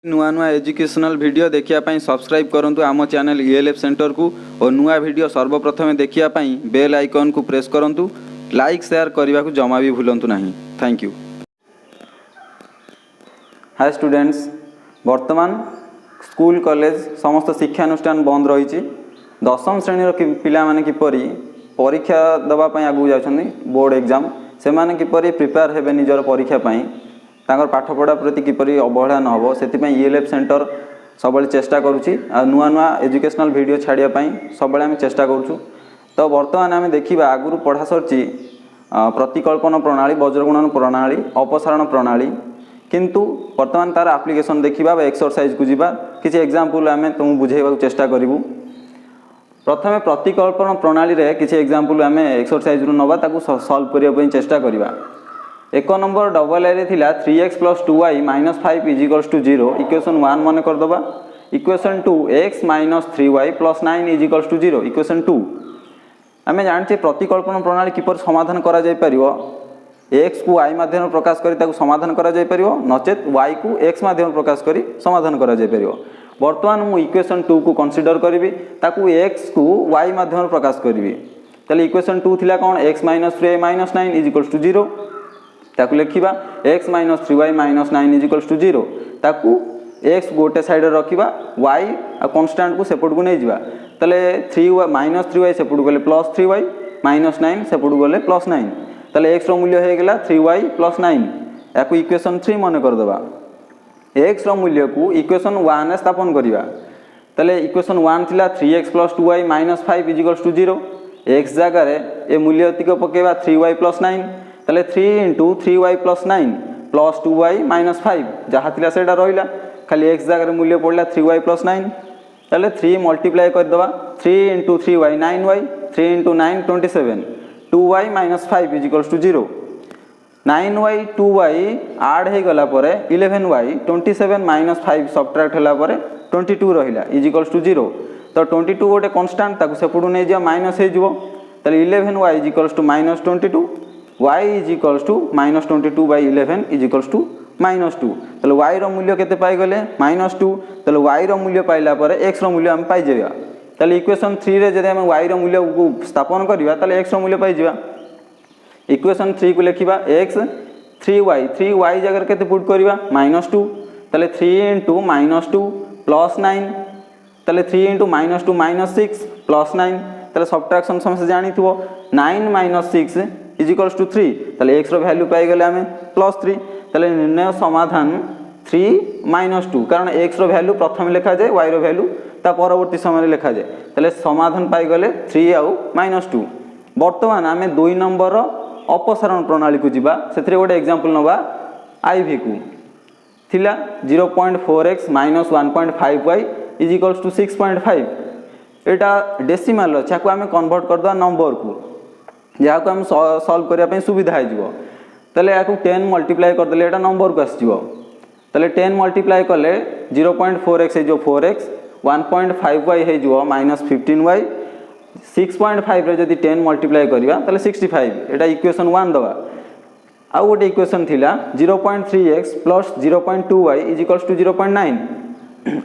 नुआ नुआ educational video देखिए सब्सक्राइब करूँ आम चैनल ELF सेंटर को और नुआ वीडियो सर्वप्रथमे देखिए बेल आइकन को प्रेस करूँ। लाइक शेयर करने को जमा भी भूलु ना। Thank you. हाय स्टूडेंट्स, वर्तमान स्कूल कॉलेज समस्त शिक्षानुष्ठान बंद रही। दशम श्रेणी पिला माने किपरि परीक्षा दवाई आगू जाउछन्ति बोर्ड एग्जाम से माने किपरि प्रिपेयर हेबे निजर परीक्षा पाई तांकर पाठपढ़ा प्रति किपरि अवहेला न हो से ELF सेंटर सब चेष्टा करुच्ची नुआ नुआ एजुकेशनल वीडियो छाड़ापी सब आम चेष्टा करुँ। तो बर्तमान आम देखा आगु पढ़ा सरची प्रतिकल्पन प्रणाली, वज्रगुणन प्रणाली, अपसारण प्रणाली, किंतु वर्तमान तार एप्लिकेशन देखा एक्सरसाइज को जीवा किसी एग्जांपल आम तुम बुझेबा चेष्टा करूँ। प्रथमे प्रतिकल्पन प्रणाली रे किसी एग्जांपल आम एक्सरसाइज रु नवा ताकू सॉल्व करने चेष्टा करवा। एक नंबर डबल ए थिला 3x + 2y - 5 = 0 इक्वेशन 1 मन करदबा। इक्वेशन 2 x - 3y + 9 = 0 इक्वेशन 2 आम जानते प्रतिकल्पन प्रणाली किपर समाधान करा जाय परिवो। x को y माध्यम प्रकाश करी ताकू समाधान करा जाय परिवो, नचेत y को x माध्यम प्रकाश करी समाधान करा जाय परिवो। वर्तमान मु इक्वेशन 2 को कंसीडर करी ताकू x को y माध्यम प्रकाश करी। तले इक्वेशन 2 थिला कोन x - 3y - 9 = 0 ताकू लिखा x - 3y - 9 = 0 ताकू x गोटे साइड रखा y कॉन्स्टेंट को सेपट को नहीं जावा। तले 3y - 3y सेपट गले +3y - 9 सेपट गले +9 तले x रो मूल्य हो गला 3y + 9 या इक्वेशन 3 मन करदबा। x रो मूल्य को इक्वेशन 1 स्थापन करिवा। तले इक्वेशन 1 थिला 3x + 2y - 5 = 0 x जगह रे ए मूल्य तिक पकेबा 3y + 9 तले 3 × 3y + 9 + 2y - 5 जहाँ थिला सेटा रहिला खाली x जगह मूल्य पड़ला 3y + 9 तले 3 मल्टीप्लाई कर दवा 3 × 3y 9y 3 × 9 27 2y - 5 = 0 9y 2y add हे गला परे 11y 27 - 5 सब्ट्रैक्ट होला परे 22 रहिला = 0 तो 22 गोटे कांस्टेंट ताकू सेपडू नै जिया माइनस हे जिवो तले 11y = -22 y = -22/11 = -2 तले y रो मूल्य केते पाई गले -2 तले y रो मूल्य पाइला परे x रो मूल्य हम पाई जेबा। तले इक्वेशन 3 रे जदि हम y रो मूल्य को स्थापन करिवा तले x रो मूल्य पाई जेबा। इक्वेशन 3 को लिखिबा x 3y जगह केते पुट करिवा -2 तले 3 × -2 + 9 तले 3 × -2 - 6 + 9 तले सब्ट्रैक्शन समस्या जानी थो 9 - 6 = 3 तले x रो वैल्यू पाई गले हमें +3 तले निर्णय समाधान 3 - 2 कारण x रो वैल्यू प्रथम लिखा जाए y रो वैल्यू ता परवर्ती समय लिखा जाए तले समाधान पाई गले 3 आउ -2। वर्तमान आम 2 नंबर अपसारण प्रणाली को जीवा से गोटे एग्जांपल नवा IV को थिला 0.4x - 1.5y = 6.5 एटा डेसिमल अच्छे आम कन्वर्ट करदे नंबर को जहाँ को आम सॉल्व करने सुविधा हो तले या 10 मल्टीप्लाई करदे एटा नंबर को आसो तले 10 मल्टीप्लाई कले 0.4x हो 4x 1.5y हो -15y 6.5 रे जदि 10 मल्टीप्लाई करिवा तले 65 एटा इक्वेशन 1 दवा। आउ गोटे इक्वेशन थिला 0.3x + 0.2y = 0.9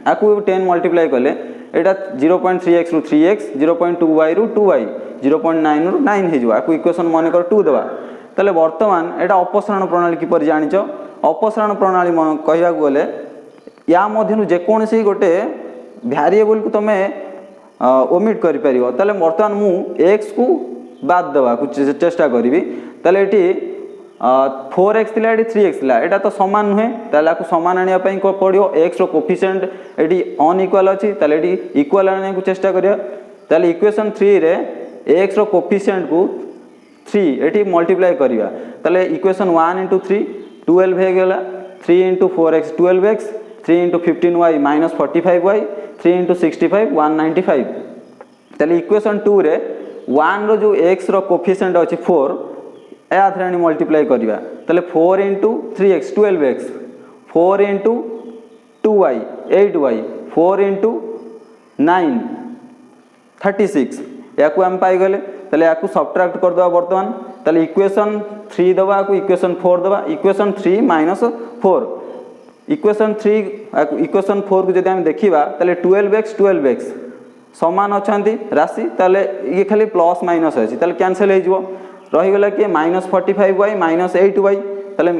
आकु 10 मल्टीप्लाई कले एटा 0.3x रु 3x 0.2y रु 2y 0.9 रु 9 हे जो इक्वेशन मन कर 2 दवा। तले वर्तमान एटा अपसारण प्रणाली किपर जानिछ अपसारण प्रणाली कहया गले या मध्यनु जेकोनसी गोटे वेरिएबल को तमे ओमिट करि परिबो तले वर्तमान मु x को बाद दवा को चेष्टा करिवि तले एटी 4x थिला एटी 3x थिला एटा तो समान नुहे तले को समान आनिया पई को पड़ियो x रो कोफिशिएंट एटी अनइक्वल अछि तले एटी इक्वल आनिया को चेष्टा करिया तले इक्वेशन 3 रे x रो कोफिशिएंट को 3 एटी मल्टीप्लाई करिवा तले इक्वेशन 1 × 3 12 हे गेला 3 × 4x 12x 3 × 15y -45y 3 × 65 195 तले इक्वेशन 2 रे 1 रो जो x रो कोफिशिएंट अछि 4 या थ्रेनी मल्टीप्लाई करिवा तले 4 × 3x 12x 4 × 2y 8y 4 × 9 36 या को हम पाई गले तले याकू सब्ट्रैक्ट कर दवा वर्तमान तले इक्वेशन 3 दवा को इक्वेशन 4 दवा इक्वेशन 3 - 4 इक्वेशन 3 इक्वेशन 4 को जब आम देखा ताले 12x समान अच्छा राशि ताले ये खाली प्लस माइनस अच्छी ताले कैंसल हो रहीगला कि -45y -8y ताले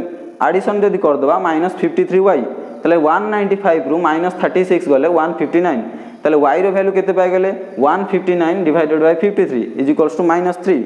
आडिशन जदि करदे -53y ताले 195 रु -36 गले 159 ताले y रो वैल्यू केते पाई गले 159 divided by 53 is equals to -3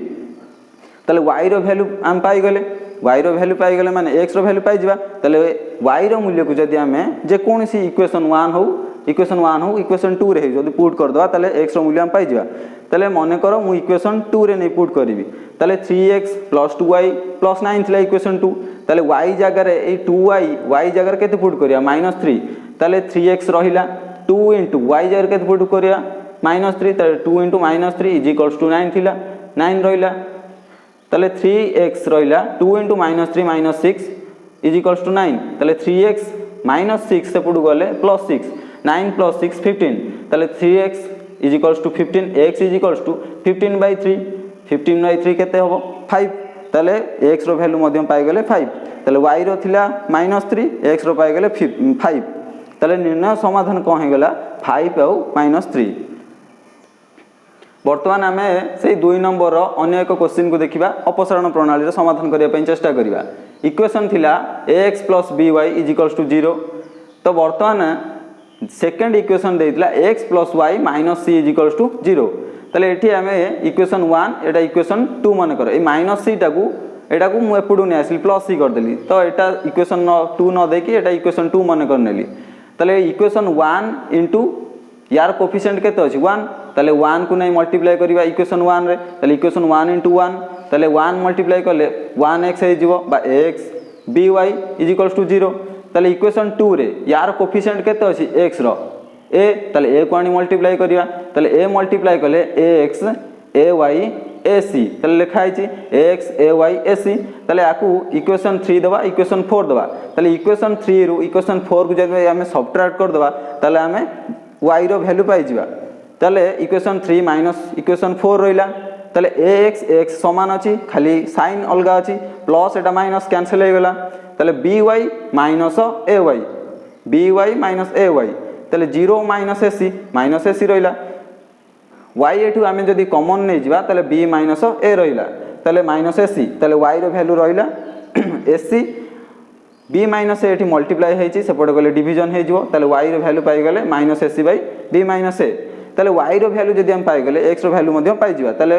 ताले y रो वैल्यू आम पाई गले y रो वैल्यू पाई गले माने x रो वैल्यू पाई जिबा ताले y रो मूल्य को जदि आमे जे कोनसी इक्वेशन 1 हो इक्वेशन 2 रे जदि पुट कर दवा ताले x रो मूल्य आम पाई जिबा ताले माने करो मु इक्वेशन 2 रे नै पुट करबी ताले 3x + 2y + 9 थिला इक्वेशन 2 ताले y जगह रे ए 2y जगह केते पुट करिया -3 ताले 3x रहिला 2 * y जगह केते पुट करिया -3 ताले 2 * -3 = 9 थिला 9 रहिला ताले 3x रहिला 2 * -3 - 6 = 9 ताले 3x - 6 से पुट गले +6 9 + 6 15 ताले 3x = 15 x = 15/3 15/3 केते होबो 5 ताले x रो वैल्यू मध्यम पाई गले 5 ताले y रो थिला -3 x रो पाई गले 5 ताले निर्णय समाधान कोन हे गला 5 और -3। वर्तमान आमे से 2 नंबर रो अन्य एक क्वेश्चन को देखिबा अपसरण प्रणाली रो समाधान करिया पई चेष्टा करिबा। इक्वेशन थिला ax + by = 0 तो वर्तमान second equation देइतला x + y - c = 0 ताले एठी आमे इक्वेशन 1 एटा इक्वेशन 2 मन कर ए -c टाकू एटा को मु एपडू ने आसली +c कर देली तो एटा इक्वेशन 2 न देकी एटा इक्वेशन 2 मन कर नेली ताले इक्वेशन 1 इनटू यार कोफिशिएंट केते अछि 1 ताले 1 को नै मल्टीप्लाई करिवा इक्वेशन 1 रे ताले इक्वेशन 1 * 1 ताले 1 मल्टीप्लाई करले 1x हे जिवो बा x by = 0 ताले इक्वेशन 2 रे यार कोफिशिएंट केते अछि x रो a ताले a को आनी मल्टीप्लाई करिवा ताले a मल्टीप्लाई करले ax ay ac ताले लिखा है ax ay ac ताले आकू इक्वेशन 3 दबा इक्वेशन 4 दबा ताले इक्वेशन 3 रु इक्वेशन 4 को जब हमें सब्ट्रैक्ट कर दबा ताले हमें y रो वैल्यू पाई जिबा ताले इक्वेशन 3 माइनस इक्वेशन 4 रहिला ताले ax x समान अछि खाली साइन अलगा अछि प्लस एटा माइनस कैंसिल हो गेला ताले by - ay ताले 0 - ac रहिला y एठू आमे जदी कॉमन नै जिबा ताले b - a रहिला ताले -ac ताले y रो वैल्यू रहिला ac b - a एठी मल्टीप्लाई हेछि सेपटे गले डिवीजन हे जिवो ताले y रो वैल्यू पाई गले -ac/b - a ताले y रो वैल्यू जदी हम पाई गले x रो वैल्यू मध्य पाई जिबा ताले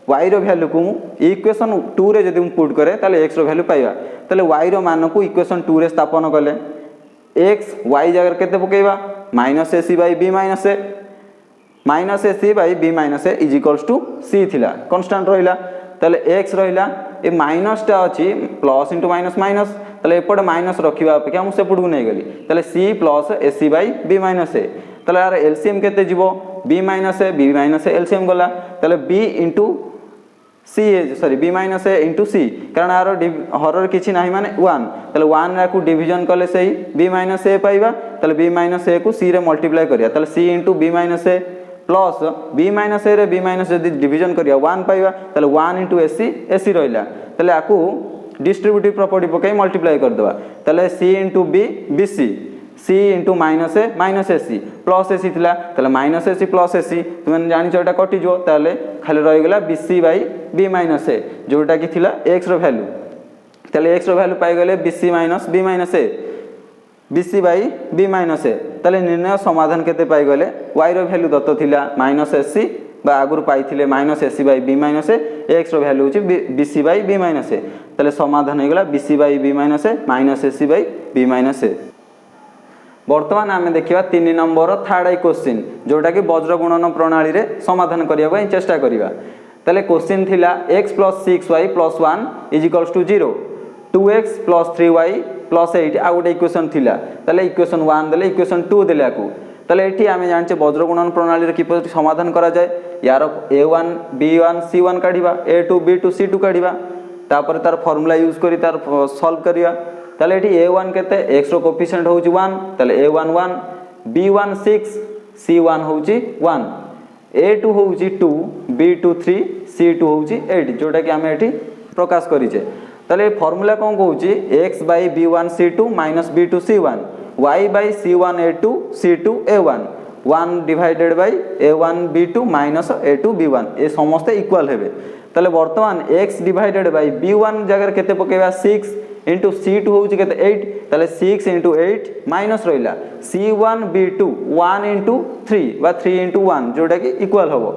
y रो वैल्यू को इक्वेशन 2 रे जदी हम पुट करे ताले x रो वैल्यू पाइबा ताले y रो मान को इक्वेशन 2 रे स्थापन करले x y जगह केते पकेबा -ac/b - a -ac/b - a = c थिला कांस्टेंट रहिला ताले x रहिला ए माइनस टा अछि प्लस इनटू माइनस माइनस ताले एपड माइनस रखिबा अपेक्षा हम सेपड को नै गली ताले c + ac/b - a ताले यार एलसीएम केते जिवो b - a एलसीएम गला ताले b into c sorry b - a into c कारण यार हरर किछि नाही माने 1 ताले 1 रा को डिवीजन करले सही b - a पाइबा ताले b - a को c रे मल्टीप्लाई करिया ताले c into b - a plus b - a रे b - a जदी डिवीजन करिया 1 पाइबा ताले 1 इनटू ac रहिला ताले आकू डिस्ट्रीब्यूटिव प्रॉपर्टी पकाई मल्टीप्लाई कर दवा ताले c into b bc c into -a ac plus ac थिला ताले -ac प्लस ac तुम जानि छ एटा कटि जो ताले खाली रहि गेला bc/b - a जोटा कि थिला x रो वैल्यू ताले x रो वैल्यू पाई गेले bc - b - a bc/b - a ताले निर्णय समाधान केते पाई गेले y रो वैल्यू दत्त थिला -ac बा आगुर पाइथिले -ac/b - a x रो वैल्यू होची bc/b - a ताले समाधान हे गेला bc/b - a -ac/b - a। वर्तमान आमे देखिबा 3 नंबर थर्ड आई क्वेश्चन जोटा कि वज्र गुणन प्रणाली रे समाधान करिया पई चेष्टा करिबा ताले क्वेश्चन थिला x + 6y + 1 = 0 2x + 3y + 8 आ गोटे इक्वेशन थिला ताले इक्वेशन 1 देले इक्वेशन 2 देले आकू ताले एठी आमे जानचे वज्र गुणन प्रणाली रे किपरि समाधान करा जाय यार a1 b1 c1 काढिबा a2 b2 c2 काढिबा तापर तार फार्मूला यूज करी तार सॉल्व करिया ताले एठी a1 केते x रो कोफिशिएंट होउची 1 ताले a1 1 b1 6 c1 होउची 1 a2 होउची 2 b2 3 c2 होउची 8 जोटा कि हमें एठी प्रकाश करिचे ताले फार्मूला कोन कहउची x/b1 c2 - b2 c1 y by c1a2 c2a1 1 divided by a1b2 minus a2b1 ये समस्ते इक्वल हेबे ताले वर्तमान x डिवाइडेड बाई b1 जगह केते पकेबा 6 इंटू c2 होउची केते 8 ताले 6 इंटू 8 माइनस रहिला c1b2 1 इंटू 3 बा 3 इंटू 1 जोटा कि इक्वल होबो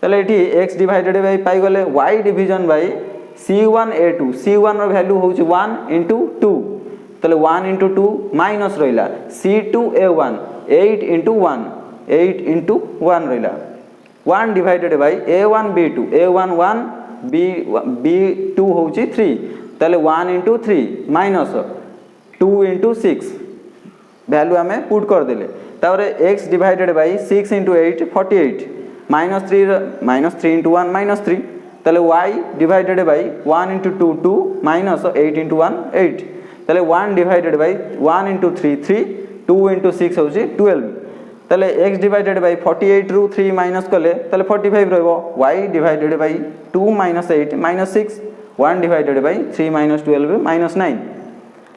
ताले एठी x डिवाइडेड बाई पाई गले y division by c1a2 c1 रो वैल्यू होउची 1 इंटू 2 ताले 1 इंटू 2 माइनस रहिला c2a1 8 इंटू 1 8 इंटू 1 रहिला 1 divided by a1b2 a1 1 b2 होउची 3 ताले 1 इंटू 3 माइनस 2 इंटू 6 वैल्यू आमे पुट कर देले तारे x divided by 6 into 8 48 minus 3 into 1 minus 3 ताले y divided by 1 into 2 2 minus 8 into 1 8 ताले 1 डिवाइडेड बाई 1 इंटू 3 3 2 इंटू 6 होची 12 ताले x डिवाइडेड बाई 48 रु 3 माइनस कले ताले 45 रहबो y divided by 2 minus 8 minus 6 1 divided by 3 minus 12 minus 9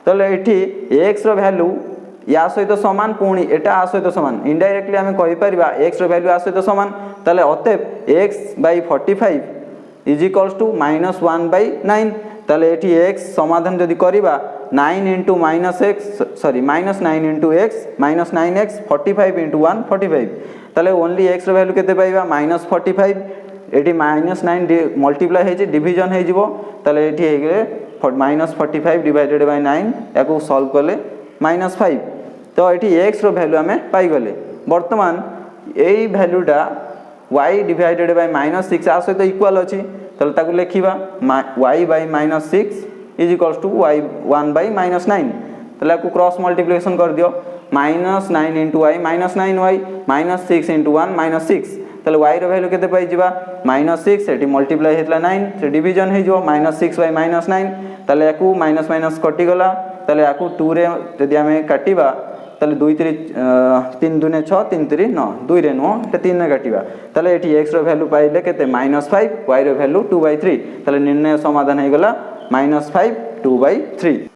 ताले एठी x रो वैल्यू या सहित समान पुणी एटा आ सहित समान इनडायरेक्टली आमे कहि परिबा x रो वैल्यू आ सहित समान ताले अतएव x by 45 is equals to -1/9 ताले एठी x समाधान जदि करिबा 9 into minus x sorry minus 9 into x minus 9x 45 into 1 45 ताले ओनली x रो वैल्यू केते पाइबा -45 एठी -9 मल्टीप्लाई हे जे डिवीजन हे जिवो ताले एठी हे गेले -45 डिवाइडेड बाय 9 याको सॉल्व करले -5 तो एठी x रो वैल्यू हमें पाई गले वर्तमान एई वैल्यूटा y डिवाइडेड बाय -6 आ सहित इक्वल अछि ताले ताको लेखिबा y by -6 is equals to y 1 by -9 ताले को क्रॉस मल्टीप्लिकेशन कर दियो -9 इंटू y -9y -6 इंटू 1 -6 ताले y रो वैल्यू केते पाई जिबा -6 एटी मल्टीप्लाई हेतला 9 से डिवीजन हे जो -6 बाई -9 ताले याकू माइनस माइनस कटि गला ताले याकू 2 रे जदि हमें काटिबा ताले 2 3 3 2 6 3 3 9 2 रे नो ते 3 ने काटिबा ताले एटी x रो वैल्यू पाइले केते -5 y रो वैल्यू 2/3 ताले निर्णय समाधान हे गला -5 2/3।